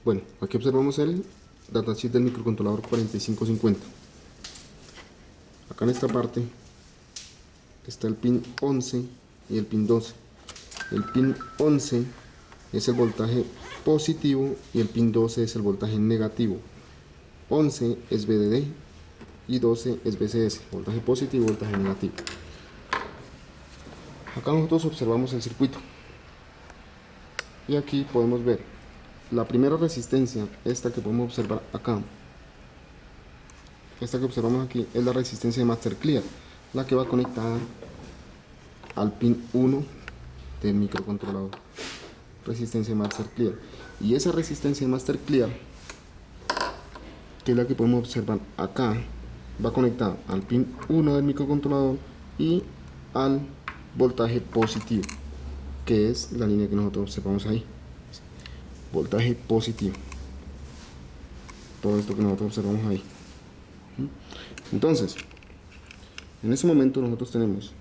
Bueno, aquí observamos el datasheet del microcontrolador 4550. Acá en esta parte está el pin 11 y el pin 12. El pin 11 es el voltaje positivo y el pin 12 es el voltaje negativo. 11 es VDD y 12 es VCS, voltaje positivo y voltaje negativo. Acá nosotros observamos el circuito y aquí podemos ver la primera resistencia, esta que podemos observar acá. Esta que observamos aquí es la resistencia de Master Clear, la que va conectada al pin 1 del microcontrolador. Resistencia de Master Clear. Y esa resistencia de Master Clear, que es la que podemos observar acá, va conectada al pin 1 del microcontrolador y al voltaje positivo, que es la línea que nosotros observamos ahí. Voltaje positivo. Todo esto que nosotros observamos ahí. Entonces, en este momento nosotros tenemos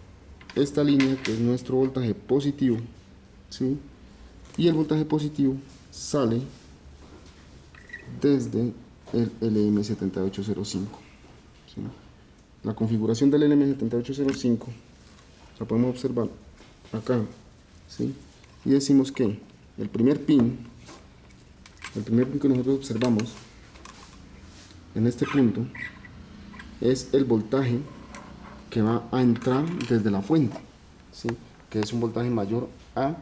esta línea que es nuestro voltaje positivo, ¿sí? Y el voltaje positivo sale desde el LM7805, ¿sí? La configuración del LM7805 la podemos observar acá, ¿sí? Y decimos que el primer pin que nosotros observamos en este punto es el voltaje que va a entrar desde la fuente, ¿sí? Que es un voltaje mayor a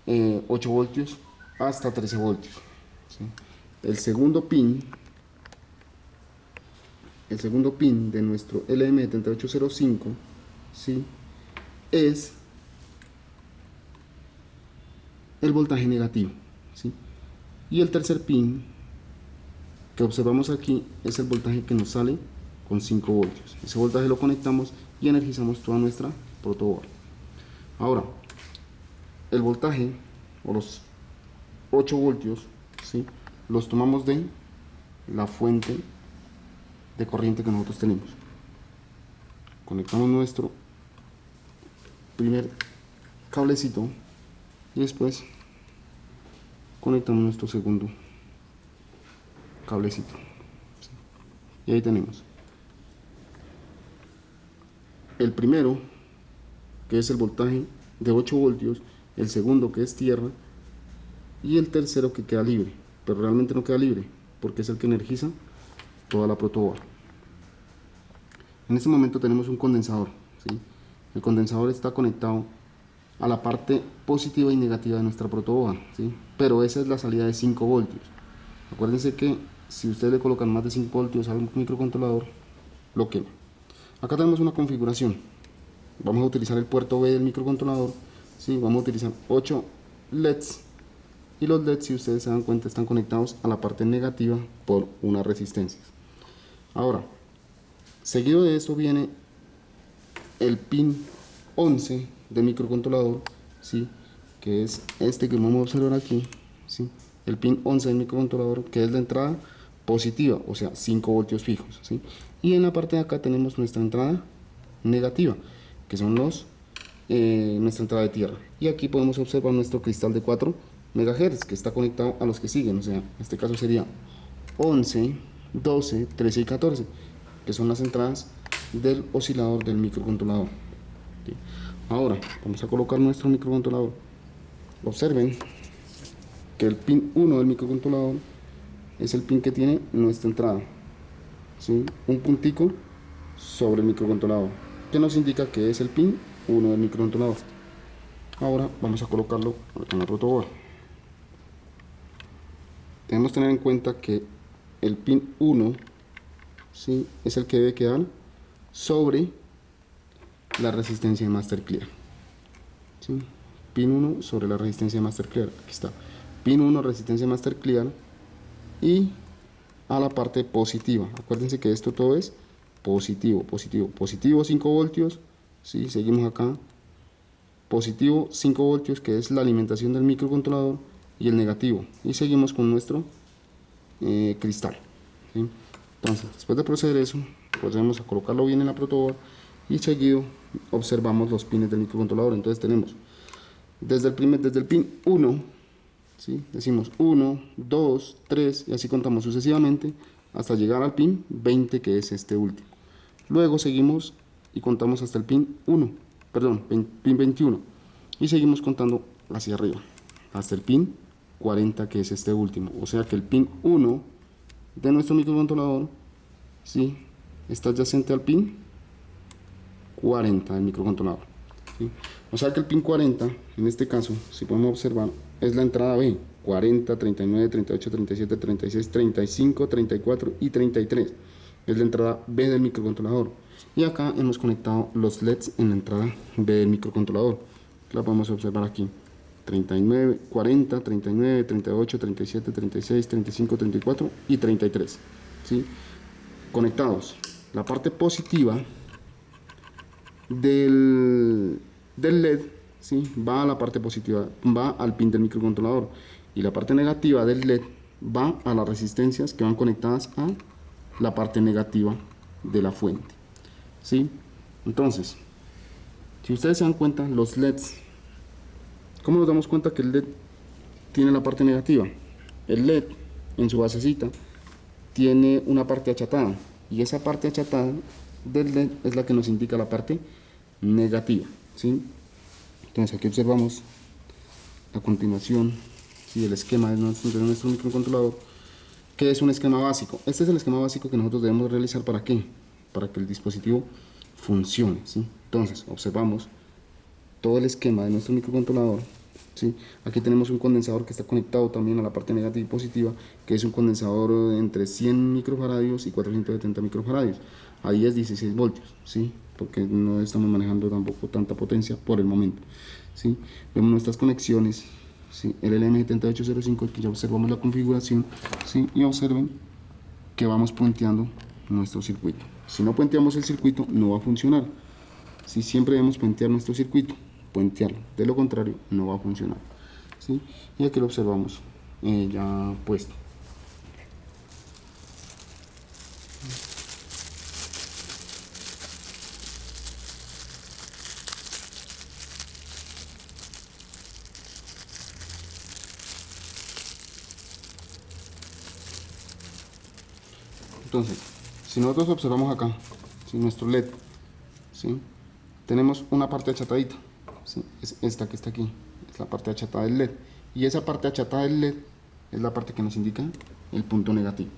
8 voltios hasta 13 voltios, ¿sí? El segundo pin de nuestro LM7805, ¿sí? Es el voltaje negativo, ¿sí? Y el tercer pin que observamos aquí es el voltaje que nos sale con 5 voltios. Ese voltaje lo conectamos y energizamos toda nuestra protoboard. Ahora, el voltaje o los 8 voltios, ¿sí? Los tomamos de la fuente de corriente que nosotros tenemos. Conectamos nuestro primer cablecito y después conectamos nuestro segundo cablecito, ¿sí? Y ahí tenemos el primero, que es el voltaje de 8 voltios, el segundo, que es tierra, y el tercero, que queda libre, pero realmente no queda libre porque es el que energiza toda la protoboard. En este momento tenemos un condensador, ¿sí? El condensador está conectado a la parte positiva y negativa de nuestra protoboard, ¿sí? Pero esa es la salida de 5 voltios. Acuérdense que si ustedes le colocan más de 5 voltios al microcontrolador, lo quema. Acá tenemos una configuración. Vamos a utilizar el puerto B del microcontrolador, ¿sí? Vamos a utilizar 8 LEDs. Y los LEDs, si ustedes se dan cuenta, están conectados a la parte negativa por unas resistencias. Ahora, seguido de esto viene el pin 11 del microcontrolador, ¿sí? Que es este que vamos a observar aquí, ¿sí? El pin 11 del microcontrolador, que es la entrada positiva, o sea, 5 voltios fijos, ¿sí? Y en la parte de acá tenemos nuestra entrada negativa, que son nuestra entrada de tierra. Y aquí podemos observar nuestro cristal de 4 MHz que está conectado a los que siguen, o sea, en este caso sería 11, 12, 13 y 14, que son las entradas del oscilador del microcontrolador, ¿sí? Ahora vamos a colocar nuestro microcontrolador. Observen que el pin 1 del microcontrolador es el pin que tiene nuestra entrada, ¿sí? Un puntico sobre el microcontrolador, que nos indica que es el pin 1 del microcontrolador. Ahora vamos a colocarlo en la protoboard. Debemos tener en cuenta que el pin 1, ¿sí? Es el que debe quedar sobre la resistencia de Master Clear, ¿sí? Pin 1 sobre la resistencia de Master Clear. Aquí está. Pin 1, resistencia de Master Clear, y a la parte positiva. Acuérdense que esto todo es positivo, positivo, positivo 5 voltios, ¿sí? Seguimos acá, positivo 5 voltios, que es la alimentación del microcontrolador, y el negativo, y seguimos con nuestro cristal, ¿sí? Entonces, después de proceder eso, procedemos a colocarlo bien en la protoboard y seguido observamos los pines del microcontrolador. Entonces tenemos desde el pin 1, ¿sí? Decimos 1, 2, 3 y así contamos sucesivamente hasta llegar al pin 20, que es este último. Luego seguimos y contamos hasta el pin 1, perdón, pin 21 y seguimos contando hacia arriba hasta el pin 40, que es este último. O sea que el pin 1 de nuestro microcontrolador, ¿sí?, está adyacente al pin 40 del microcontrolador, ¿sí? O sea que el pin 40, en este caso, si podemos observar, es la entrada B: 40, 39, 38, 37, 36, 35, 34 y 33. Es la entrada B del microcontrolador. Y acá hemos conectado los LEDs en la entrada B del microcontrolador. La podemos observar aquí: 39, 40, 39, 38, 37, 36, 35, 34 y 33, ¿sí?, conectados. La parte positiva del LED, ¿sí?, va a la parte positiva, va al pin del microcontrolador, y la parte negativa del LED va a las resistencias que van conectadas a la parte negativa de la fuente, ¿sí? Entonces, si ustedes se dan cuenta, los LEDs, ¿cómo nos damos cuenta que el LED tiene la parte negativa? El LED en su basecita tiene una parte achatada, y esa parte achatada del LED es la que nos indica la parte negativa, ¿sí? Entonces aquí observamos a continuación, ¿sí?, el esquema de nuestro microcontrolador, que es un esquema básico. Este es el esquema básico que nosotros debemos realizar. ¿Para qué? Para que el dispositivo funcione, ¿sí? Entonces observamos todo el esquema de nuestro microcontrolador, ¿sí? Aquí tenemos un condensador que está conectado también a la parte negativa y positiva, que es un condensador entre 100 microfaradios y 470 microfaradios. Ahí es 16 voltios, ¿sí?, porque no estamos manejando tampoco tanta potencia por el momento, ¿sí? Vemos nuestras conexiones, ¿sí?, el LM7805, que ya observamos la configuración, ¿sí?, y observen que vamos puenteando nuestro circuito. Si no puenteamos el circuito, no va a funcionar. ¿Sí? Siempre debemos puentear nuestro circuito, puentearlo, de lo contrario no va a funcionar, ¿sí? Y aquí lo observamos ya puesto. Entonces, si nosotros observamos acá, ¿sí?, nuestro LED, ¿sí?, tenemos una parte achatadita, ¿sí?, es esta que está aquí, es la parte achatada del LED, y esa parte achatada del LED es la parte que nos indica el punto negativo,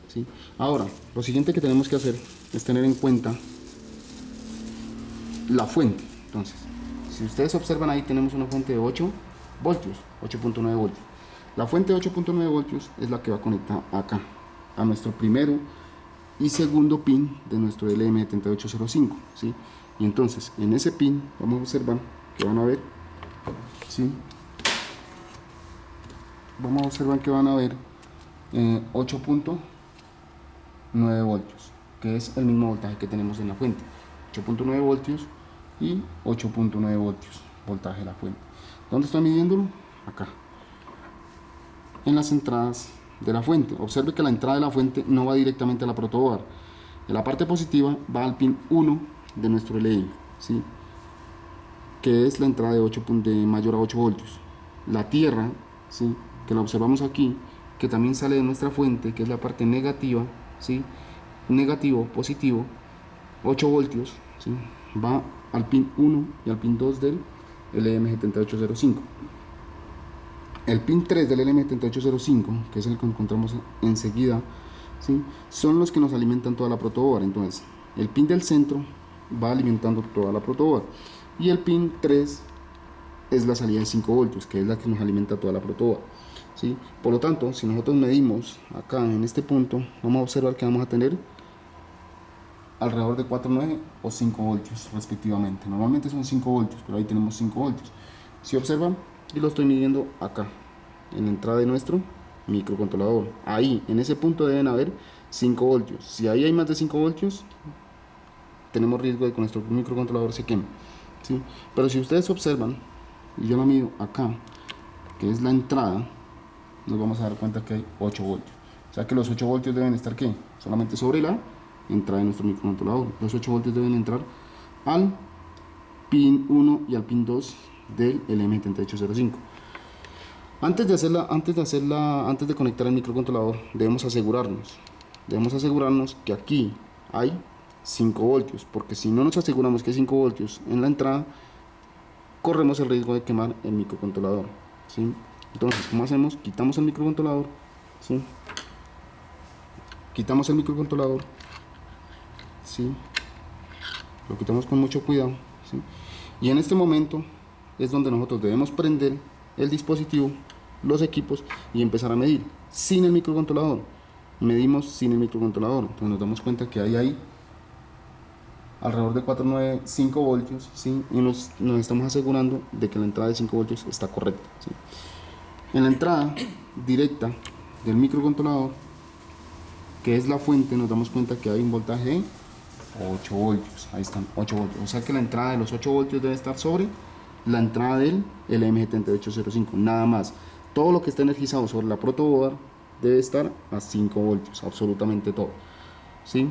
¿sí? Ahora, lo siguiente que tenemos que hacer es tener en cuenta la fuente. Entonces, si ustedes observan ahí, tenemos una fuente de 8 voltios, 8.9 voltios. La fuente de 8.9 voltios es la que va a conectar acá, a nuestro primero y segundo pin de nuestro LM7805, ¿sí? Y entonces, en ese pin, vamos a observar que van a ver, ¿sí?, vamos a observar que van a ver 8.9 voltios, que es el mismo voltaje que tenemos en la fuente, 8.9 voltios y 8.9 voltios, voltaje de la fuente. ¿Dónde estoy midiéndolo? Acá, en las entradas de la fuente. Observe que la entrada de la fuente no va directamente a la protoboard. En la parte positiva va al pin 1 de nuestro LM, ¿sí?, que es la entrada de mayor a 8 voltios. La tierra, ¿sí?, que la observamos aquí, que también sale de nuestra fuente, que es la parte negativa, ¿sí?, negativo, positivo, 8 voltios, ¿sí?, va al pin 1 y al pin 2 del LM7805. El pin 3 del LM7805, que es el que encontramos enseguida, ¿sí?, son los que nos alimentan toda la protoboard. Entonces, el pin del centro va alimentando toda la protoboard, y el pin 3 es la salida de 5 voltios, que es la que nos alimenta toda la protoboard, ¿sí? Por lo tanto, si nosotros medimos acá en este punto, vamos a observar que vamos a tener alrededor de 4.9 o 5 voltios respectivamente. Normalmente son 5 voltios, pero ahí tenemos 5 voltios. Si observan, y lo estoy midiendo acá, en la entrada de nuestro microcontrolador. Ahí, en ese punto deben haber 5 voltios. Si ahí hay más de 5 voltios, tenemos riesgo de que nuestro microcontrolador se queme, ¿sí? Pero si ustedes observan, y yo lo mido acá, que es la entrada, nos vamos a dar cuenta que hay 8 voltios. O sea que los 8 voltios deben estar, ¿qué?, solamente sobre la entrada de nuestro microcontrolador. Los 8 voltios deben entrar al pin 1 y al pin 2 del LM7805. Antes de conectar el microcontrolador, debemos asegurarnos que aquí hay 5 voltios, porque si no nos aseguramos que hay 5 voltios en la entrada, corremos el riesgo de quemar el microcontrolador, ¿sí? Entonces, ¿cómo hacemos? Quitamos el microcontrolador, ¿sí? Quitamos el microcontrolador, ¿sí? Lo quitamos con mucho cuidado, ¿sí? Y en este momento es donde nosotros debemos prender el dispositivo, los equipos, y empezar a medir sin el microcontrolador. Medimos sin el microcontrolador, entonces nos damos cuenta que hay ahí alrededor de 495 voltios, ¿sí? Y nos estamos asegurando de que la entrada de 5 voltios está correcta, ¿sí? En la entrada directa del microcontrolador, que es la fuente, nos damos cuenta que hay un voltaje de 8 voltios. Ahí están 8 voltios. O sea que la entrada de los 8 voltios debe estar sobre la entrada del LM7805. Nada más. Todo lo que está energizado sobre la protoboard debe estar a 5 voltios. Absolutamente todo, ¿sí?